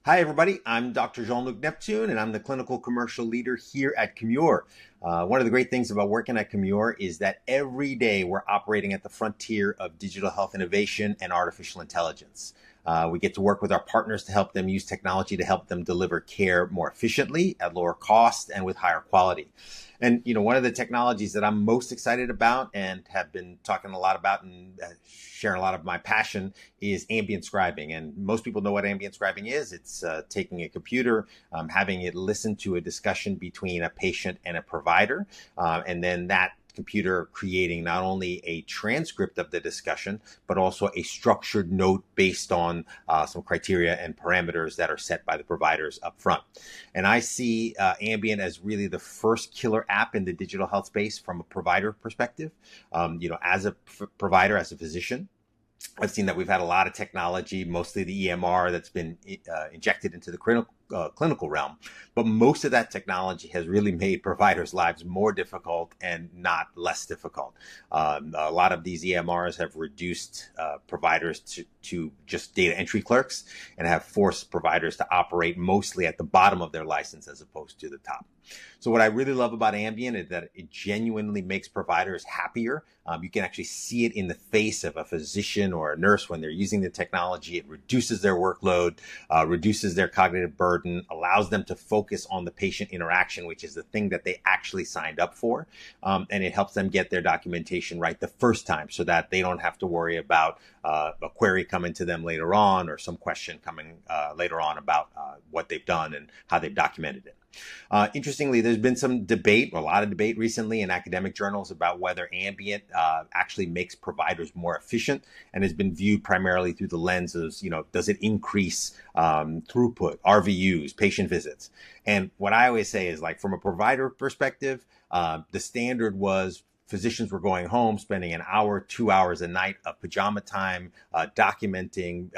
Hi, everybody. I'm Dr. Jean-Luc Neptune, and I'm the clinical commercial leader here at Commure. One of the great things about working at Commure is that every day we're operating at the frontier of digital health innovation and artificial intelligence. We get to work with our partners to help them use technology to help them deliver care more efficiently, at lower cost, and with higher quality. And, one of the technologies that I'm most excited about and have been talking a lot about and sharing a lot of my passion is ambient scribing. And most people know what ambient scribing is. It's taking a computer, having it listen to a discussion between a patient and a provider, and then that computer creating not only a transcript of the discussion, but also a structured note based on some criteria and parameters that are set by the providers up front. And I see Ambient as really the first killer app in the digital health space from a provider perspective. As a provider, as a physician, I've seen that we've had a lot of technology, mostly the EMR that's been injected into the clinical realm. But most of that technology has really made providers' lives more difficult and not less difficult. A lot of these EMRs have reduced providers to just data entry clerks and have forced providers to operate mostly at the bottom of their license as opposed to the top. So what I really love about Ambient is that it genuinely makes providers happier. You can actually see it in the face of a physician or a nurse when they're using the technology. It reduces their workload, reduces their cognitive burden, allows them to focus on the patient interaction, which is the thing that they actually signed up for. And it helps them get their documentation right the first time so that they don't have to worry about a query coming to them later on or some question coming later on about what they've done and how they've documented it. Interestingly, there's been some debate, or a lot of debate recently in academic journals about whether Ambient actually makes providers more efficient, and has been viewed primarily through the lens of, does it increase throughput, RVUs, patient visits? And what I always say is, like, from a provider perspective, the standard was physicians were going home, spending an hour, 2 hours a night of pajama time, documenting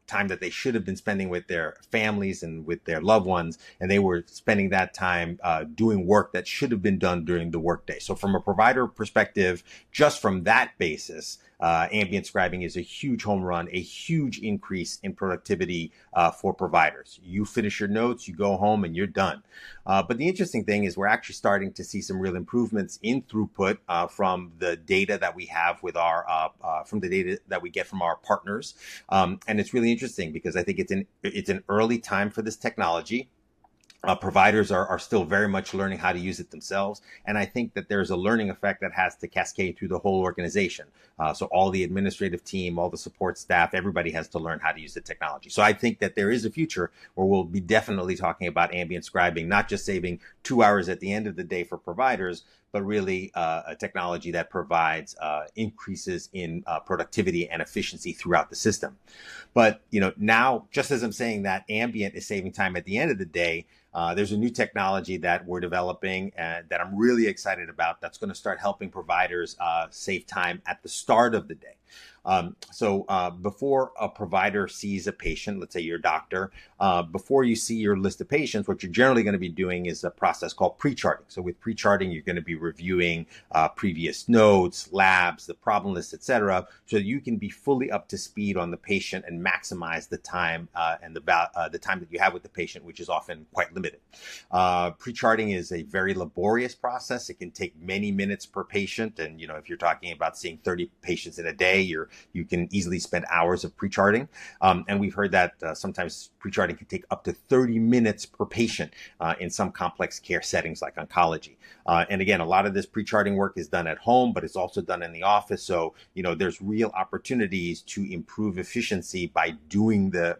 time that they should have been spending with their families and with their loved ones. And they were spending that time doing work that should have been done during the workday. So from a provider perspective, just from that basis, ambient scribing is a huge home run, a huge increase in productivity for providers. You finish your notes, you go home, and you're done. But the interesting thing is we're actually starting to see some real improvements in throughput from the data that we have with from the data that we get from our partners. And it's really interesting because I think it's an early time for this technology. Providers are still very much learning how to use it themselves. And I think that there's a learning effect that has to cascade through the whole organization. So all the administrative team, all the support staff, everybody has to learn how to use the technology. So I think that there is a future where we'll be definitely talking about ambient scribing, not just saving 2 hours at the end of the day for providers, but really a technology that provides increases in productivity and efficiency throughout the system. But now, just as I'm saying that Ambient is saving time at the end of the day, there's a new technology that we're developing that I'm really excited about that's going to start helping providers save time at the start of the day. So before a provider sees a patient, let's say your doctor, before you see your list of patients, what you're generally going to be doing is a process called pre-charting. So with pre-charting, you're going to be reviewing previous notes, labs, the problem list, et cetera, so that you can be fully up to speed on the patient and maximize the time and the time that you have with the patient, which is often quite limited. Pre-charting is a very laborious process. It can take many minutes per patient. And, if you're talking about seeing 30 patients in a day, you can easily spend hours of pre-charting. And we've heard that sometimes pre-charting can take up to 30 minutes per patient in some complex care settings like oncology. And again, a lot of this pre-charting work is done at home, but it's also done in the office. So, there's real opportunities to improve efficiency by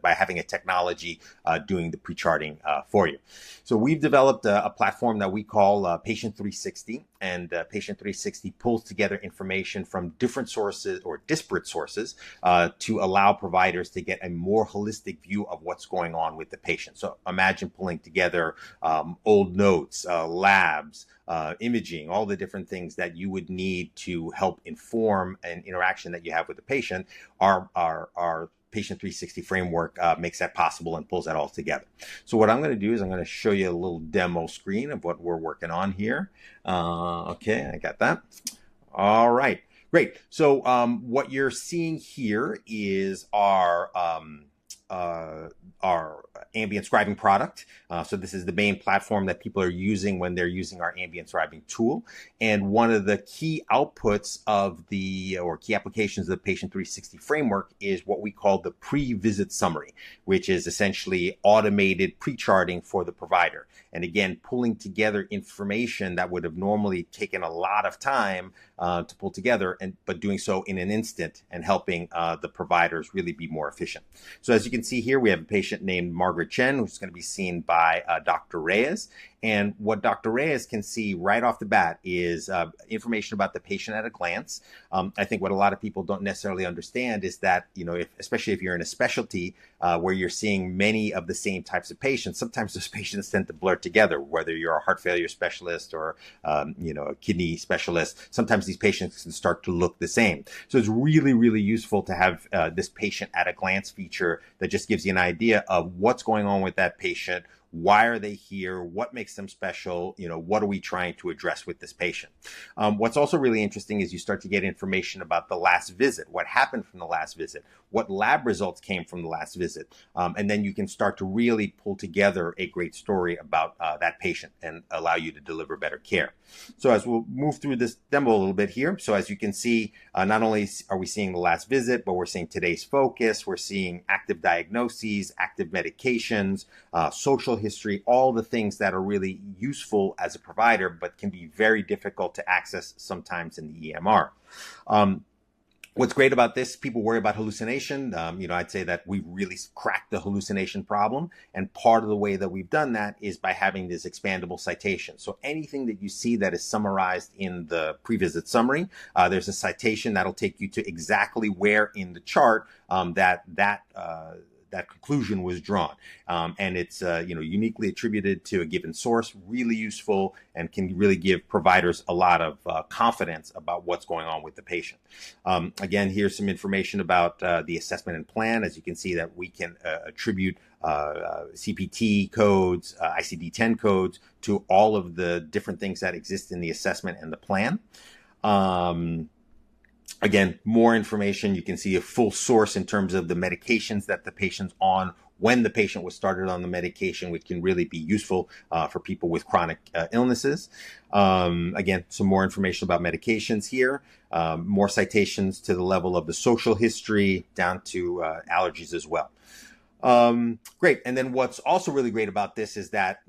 having a technology doing the pre-charting for you. So we've developed a platform that we call Patient 360, and Patient 360 pulls together information from different sources or disparate sources to allow providers to get a more holistic view of what's going on with the patient. So imagine pulling together old notes, labs, imaging, all the different things that you would need to help inform an interaction that you have with the patient. Our Patient 360 framework makes that possible and pulls that all together. So what I'm going to do is I'm going to show you a little demo screen of what we're working on here. Okay, I got that. All right, great. So what you're seeing here is our our Ambient scribing product. So this is the main platform that people are using when they're using our Ambient scribing tool. And one of the key outputs of or key applications of the Patient 360 framework is what we call the pre-visit summary, which is essentially automated pre-charting for the provider. And again, pulling together information that would have normally taken a lot of time to pull together, but doing so in an instant and helping the providers really be more efficient. So as you can see here, we have a patient named Margaret Chen, who's going to be seen by Dr. Reyes. And what Dr. Reyes can see right off the bat is information about the patient at a glance. I think what a lot of people don't necessarily understand is that, especially if you're in a specialty where you're seeing many of the same types of patients, sometimes those patients tend to blur together, whether you're a heart failure specialist or, a kidney specialist. Sometimes these patients can start to look the same. So it's really, really useful to have this patient at a glance feature that just gives you an idea of what's going on with that patient. Why are they here? What makes them special? What are we trying to address with this patient? What's also really interesting is you start to get information about the last visit, what happened from the last visit, what lab results came from the last visit. And then you can start to really pull together a great story about that patient and allow you to deliver better care. So as we'll move through this demo a little bit here. So as you can see, not only are we seeing the last visit, but we're seeing today's focus. We're seeing active diagnoses, active medications, social history, all the things that are really useful as a provider, but can be very difficult to access sometimes in the EMR. What's great about this, people worry about hallucination. I'd say that we've really cracked the hallucination problem. And part of the way that we've done that is by having this expandable citation. So anything that you see that is summarized in the pre-visit summary, there's a citation that'll take you to exactly where in the chart that conclusion was drawn. And it's uniquely attributed to a given source, really useful, and can really give providers a lot of confidence about what's going on with the patient. Again, here's some information about the assessment and plan. As you can see that we can attribute CPT codes, ICD-10 codes to all of the different things that exist in the assessment and the plan. Again, more information. You can see a full source in terms of the medications that the patient's on, when the patient was started on the medication, which can really be useful for people with chronic illnesses. Again, some more information about medications here, more citations to the level of the social history down to allergies as well. Great. And then what's also really great about this is that,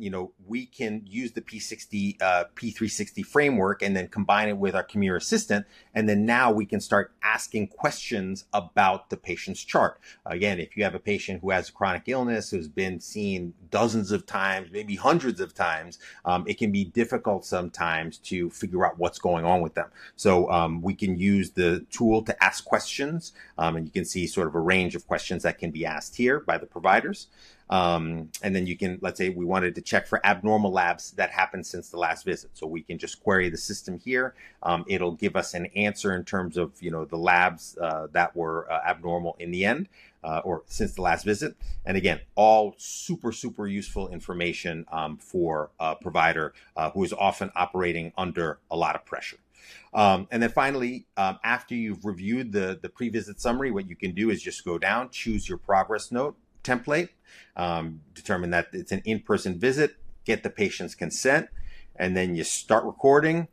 we can use the P360 framework and then combine it with our Commure assistant. And then now we can start asking questions about the patient's chart. Again, if you have a patient who has a chronic illness, who's been seen dozens of times, maybe hundreds of times, it can be difficult sometimes to figure out what's going on with them. So we can use the tool to ask questions, and you can see sort of a range of questions that can be asked here by the providers. And then you can, let's say we wanted to check for abnormal labs that happened since the last visit. So we can just query the system here. It'll give us an answer in terms of, the labs that were abnormal in the end or since the last visit. And again, all super, super useful information for a provider who is often operating under a lot of pressure. And then finally, after you've reviewed the pre-visit summary, what you can do is just go down, choose your progress note template, determine that it's an in-person visit, get the patient's consent, and then you start recording,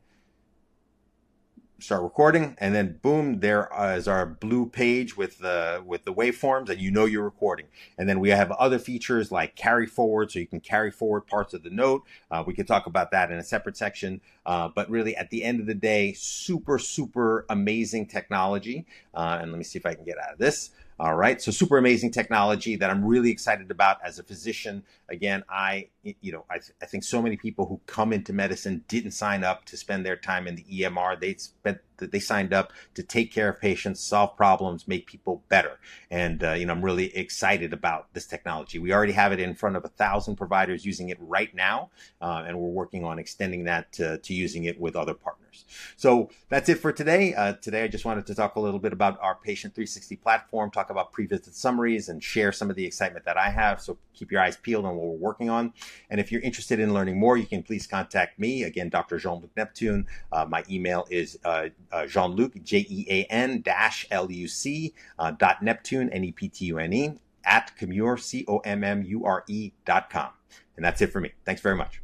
and then boom, there is our blue page with the waveforms, and you're recording. And then we have other features like carry forward, so you can carry forward parts of the note. We could talk about that in a separate section, but really at the end of the day, super, super amazing technology. And let me see if I can get out of this. All right. So super amazing technology that I'm really excited about as a physician. Again, I think so many people who come into medicine didn't sign up to spend their time in the EMR. They signed up to take care of patients, solve problems, make people better. And, I'm really excited about this technology. We already have it in front of 1,000 providers using it right now. And we're working on extending that to using it with other partners. So that's it for today. Today, I just wanted to talk a little bit about our Patient 360 platform, talk about pre-visit summaries, and share some of the excitement that I have. So keep your eyes peeled on what we're working on. And if you're interested in learning more, you can please contact me. Again, Dr. Jean-Luc Neptune. My email is Jean-Luc, JEAN-LUC, .Neptune, NEPTUNE. at Commure, COMMURE.com. And that's it for me. Thanks very much.